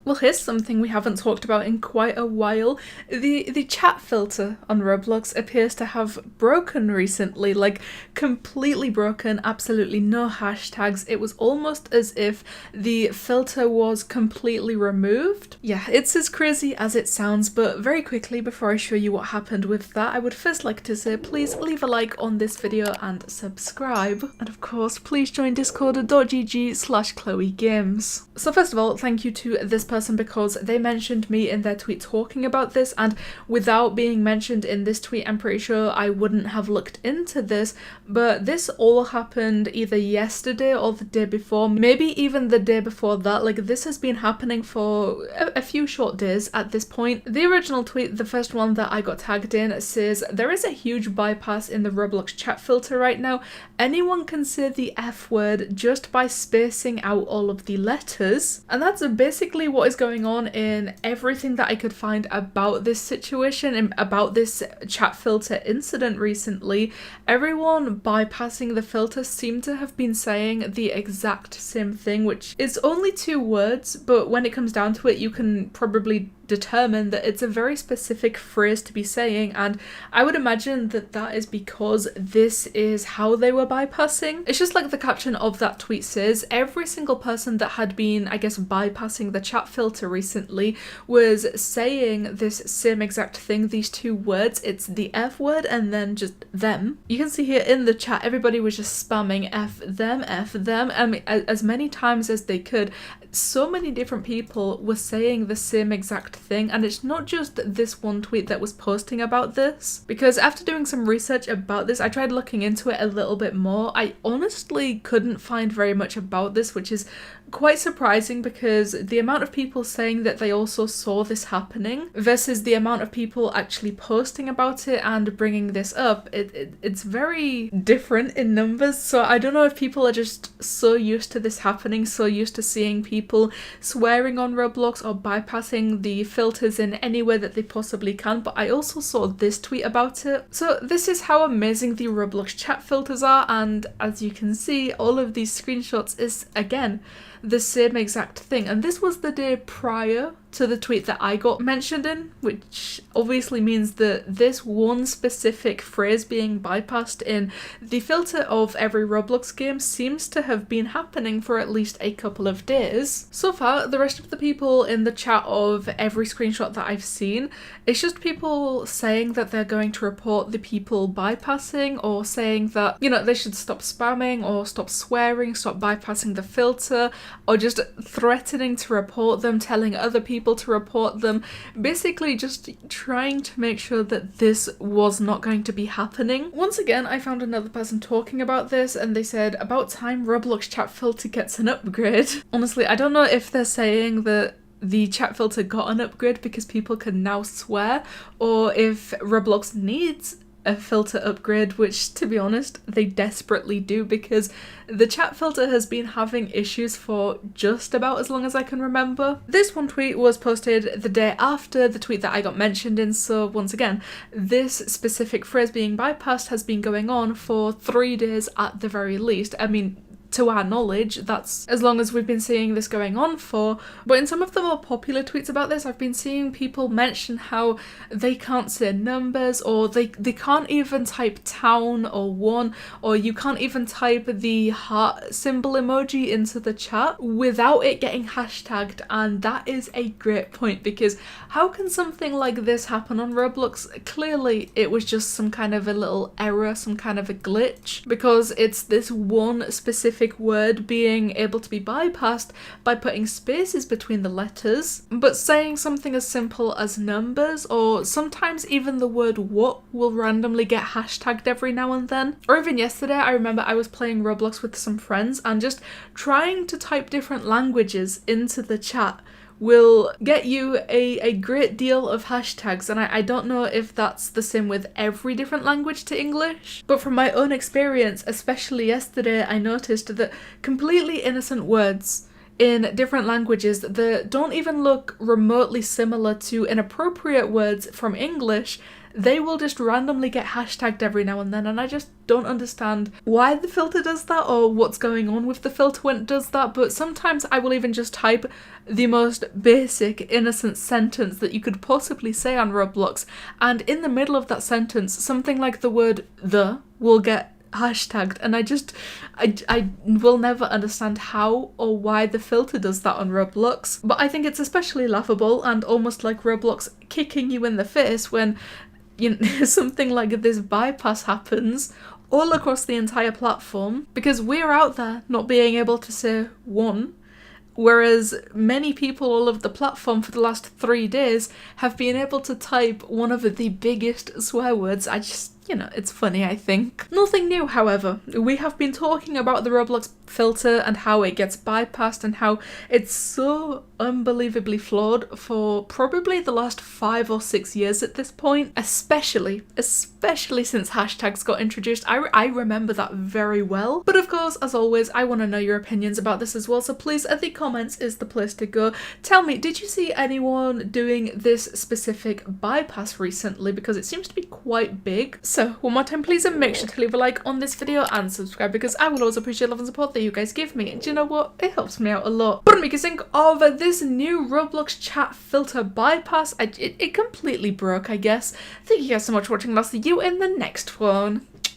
Well, here's something we haven't talked about in quite a while. The chat filter on Roblox appears to have broken recently, like completely broken, absolutely no hashtags. It was almost as if the filter was completely removed. Yeah, it's as crazy as it sounds, but very quickly before I show you what happened with that, I would first like to say please leave a like on this video and subscribe. And of course, please join discord.gg/ChloeGames. So first of all, thank you to this person because they mentioned me in their tweet talking about this, and without being mentioned in this tweet I'm pretty sure I wouldn't have looked into this, but this all happened either yesterday or the day before, maybe even the day before that. Like, this has been happening for a few short days at this point. The original tweet, the first one that I got tagged in, says there is a huge bypass in the Roblox chat filter right now. Anyone can say the F word just by spacing out all of the letters, and that's basically what is going on in everything that I could find about this situation and about this chat filter incident recently. Everyone bypassing the filter seemed to have been saying the exact same thing, which is only 2 words, but when it comes down to it you can probably determine that it's a very specific phrase to be saying, and I would imagine that that is because this is how they were bypassing. It's just like the caption of that tweet says, every single person that had been, I guess, bypassing the chat filter recently was saying this same exact thing, these 2 words. It's the F word and then just them. You can see here in the chat everybody was just spamming F them, I mean, as many times as they could. So many different people were saying the same exact thing, and it's not just this one tweet that was posting about this, because after doing some research about this I tried looking into it a little bit more. I honestly couldn't find very much about this, which is quite surprising because the amount of people saying that they also saw this happening versus the amount of people actually posting about it and bringing this up, it's very different in numbers. So I don't know if people are just so used to this happening, so used to seeing people swearing on Roblox or bypassing the filters in any way that they possibly can, but I also saw this tweet about it. So this is how amazing the Roblox chat filters are, and as you can see, all of these screenshots is again the same exact thing, and this was the day prior to the tweet that I got mentioned in, which obviously means that this one specific phrase being bypassed in the filter of every Roblox game seems to have been happening for at least a couple of days. So far, the rest of the people in the chat of every screenshot that I've seen, it's just people saying that they're going to report the people bypassing, or saying that, you know, they should stop spamming or stop swearing, stop bypassing the filter, or just threatening to report them, telling other people to report them, basically just trying to make sure that this was not going to be happening. Once again, I found another person talking about this, and they said, about time Roblox chat filter gets an upgrade. Honestly, I don't know if they're saying that the chat filter got an upgrade because people can now swear, or if Roblox needs a filter upgrade, which to be honest they desperately do, because the chat filter has been having issues for just about as long as I can remember. This one tweet was posted the day after the tweet that I got mentioned in, so once again this specific phrase being bypassed has been going on for 3 days at the very least. I mean, to our knowledge, that's as long as we've been seeing this going on for. But in some of the more popular tweets about this, I've been seeing people mention how they can't say numbers, or they can't even type town or one, or you can't even type the heart symbol emoji into the chat without it getting hashtagged. And that is a great point, because how can something like this happen on Roblox? Clearly it was just some kind of a little error, some kind of a glitch, because it's this one specific word being able to be bypassed by putting spaces between the letters. But saying something as simple as numbers, or sometimes even the word what, will randomly get hashtagged every now and then. Or even yesterday, I remember I was playing Roblox with some friends, and just trying to type different languages into the chat will get you a great deal of hashtags, and I don't know if that's the same with every different language to English, but from my own experience, especially yesterday, I noticed that completely innocent words in different languages that don't even look remotely similar to inappropriate words from English, they will just randomly get hashtagged every now and then, and I just don't understand why the filter does that or what's going on with the filter when it does that. But sometimes I will even just type the most basic innocent sentence that you could possibly say on Roblox, and in the middle of that sentence something like the word "the" will get hashtagged, and I will never understand how or why the filter does that on Roblox. But I think it's especially laughable and almost like Roblox kicking you in the face when something like this bypass happens all across the entire platform, because we're out there not being able to say one, whereas many people all over the platform for the last 3 days have been able to type one of the biggest swear words. I just, it's funny, I think. Nothing new, however. We have been talking about the Roblox filter and how it gets bypassed and how it's so unbelievably flawed for probably the last 5 or 6 years at this point, especially since hashtags got introduced. I remember that very well. But of course, as always, I want to know your opinions about this as well, so please, the comments is the place to go. Tell me, did you see anyone doing this specific bypass recently? Because it seems to be quite big. So one more time, please, and make sure to leave a like on this video and subscribe, because I will always appreciate love and support that you guys give me. And do you know what? It helps me out a lot. But what do you think of this new Roblox chat filter bypass? It completely broke, I guess. Thank you guys so much for watching, and I'll see you in the next one.